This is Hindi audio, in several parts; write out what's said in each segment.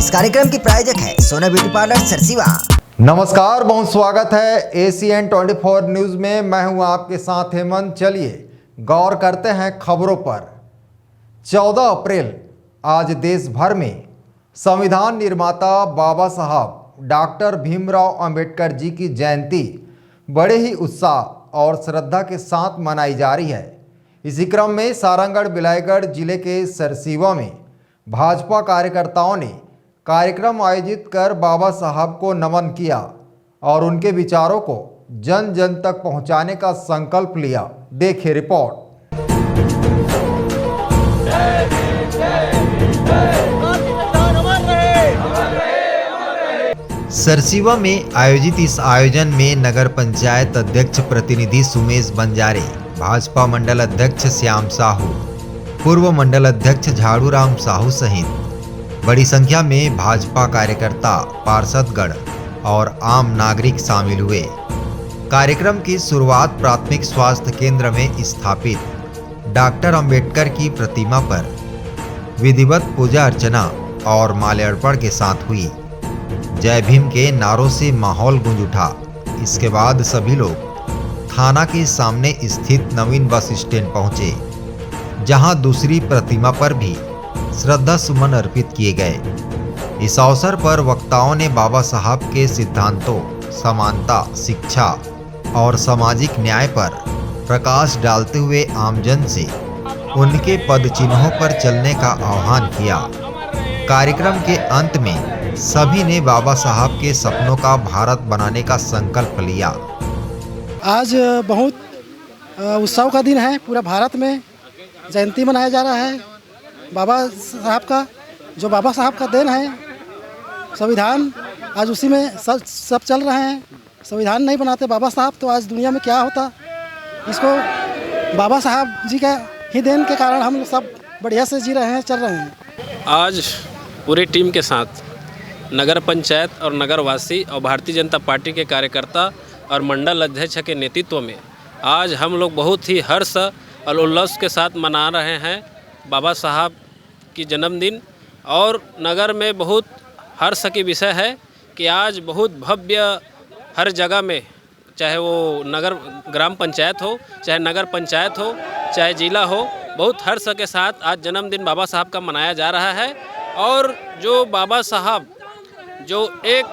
इस कार्यक्रम की प्रायोजक है सोना ब्यूटी पार्लर सरसीवा। नमस्कार, बहुत स्वागत है ACN 24 न्यूज में। मैं हूं आपके साथ हेमंत। चलिए गौर करते हैं खबरों पर। 14 अप्रैल आज देश भर में संविधान निर्माता बाबा साहब डॉक्टर भीमराव अंबेडकर जी की जयंती बड़े ही उत्साह और श्रद्धा के साथ मनाई जा रही है। इसी क्रम में सारंगढ़ बिलाईगढ़ जिले के सरसीवा में भाजपा कार्यकर्ताओं ने कार्यक्रम आयोजित कर बाबा साहब को नमन किया और उनके विचारों को जन जन तक पहुंचाने का संकल्प लिया। देखिए रिपोर्ट। सरसीवा में आयोजित इस आयोजन में नगर पंचायत अध्यक्ष प्रतिनिधि सुमेश बंजारे, भाजपा मंडल अध्यक्ष श्याम साहू, पूर्व मंडल अध्यक्ष झाड़ूराम साहू सहित बड़ी संख्या में भाजपा कार्यकर्ता, पार्षदगण और आम नागरिक शामिल हुए। कार्यक्रम की शुरुआत प्राथमिक स्वास्थ्य केंद्र में स्थापित डॉक्टर अंबेडकर की प्रतिमा पर विधिवत पूजा अर्चना और माल्यार्पण के साथ हुई। जय भीम के नारों से माहौल गूंज उठा। इसके बाद सभी लोग थाना के सामने स्थित नवीन बस स्टैंड पहुंचे, जहां दूसरी प्रतिमा पर भी श्रद्धा सुमन अर्पित किए गए। इस अवसर पर वक्ताओं ने बाबा साहब के सिद्धांतों, समानता, शिक्षा और सामाजिक न्याय पर प्रकाश डालते हुए आमजन से उनके पद चिन्हों पर चलने का आह्वान किया। कार्यक्रम के अंत में सभी ने बाबा साहब के सपनों का भारत बनाने का संकल्प लिया। आज बहुत उत्सव का दिन है। पूरा भारत में जयंती मनाया जा रहा है बाबा साहब का। जो बाबा साहब का देन है, संविधान आज उसी में सब चल रहे हैं। संविधान नहीं बनाते बाबा साहब तो आज दुनिया में क्या होता। इसको बाबा साहब जी का ही देन के कारण हम सब बढ़िया से जी रहे हैं, चल रहे हैं। आज पूरी टीम के साथ नगर पंचायत और नगरवासी और भारतीय जनता पार्टी के कार्यकर्ता और मंडल अध्यक्ष के नेतृत्व में आज हम लोग बहुत ही हर्ष और उल्लास के साथ मना रहे हैं बाबा साहब की जन्मदिन। और नगर में बहुत हर्ष की विषय है कि आज बहुत भव्य हर जगह में, चाहे वो नगर ग्राम पंचायत हो, चाहे नगर पंचायत हो, चाहे जिला हो, बहुत हर्ष के साथ आज जन्मदिन बाबा साहब का मनाया जा रहा है। और जो बाबा साहब जो एक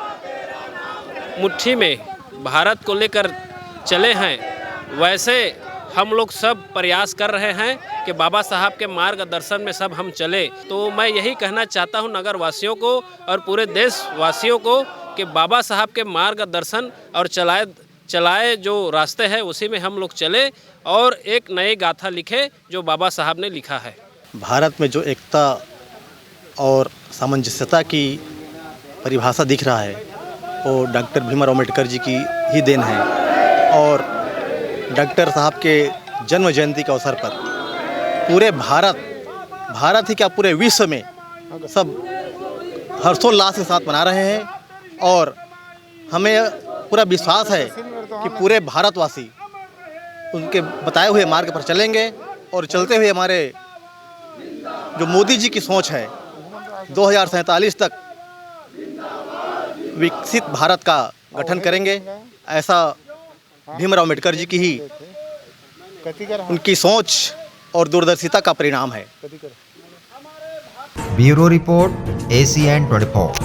मुट्ठी में भारत को लेकर चले हैं, वैसे हम लोग सब प्रयास कर रहे हैं कि बाबा साहब के मार्गदर्शन में सब हम चले। तो मैं यही कहना चाहता हूं नगरवासियों को और पूरे देशवासियों को कि बाबा साहब के मार्गदर्शन और चलाए जो रास्ते हैं उसी में हम लोग चले और एक नई गाथा लिखे जो बाबा साहब ने लिखा है। भारत में जो एकता और सामंजस्यता की परिभाषा दिख रहा है वो डॉक्टर भीमराव अम्बेडकर जी की ही देन है। और डॉक्टर साहब के जन्म जयंती के अवसर पर पूरे भारत ही क्या पूरे विश्व में सब हर्षोल्लास के साथ मना रहे हैं। और हमें पूरा विश्वास है कि पूरे भारतवासी उनके बताए हुए मार्ग पर चलेंगे और चलते हुए हमारे जो मोदी जी की सोच है 2047 तक विकसित भारत का गठन करेंगे। ऐसा भीमराव अम्बेडकर जी की ही उनकी सोच और दूरदर्शिता का परिणाम है। Bureau report ACN 24।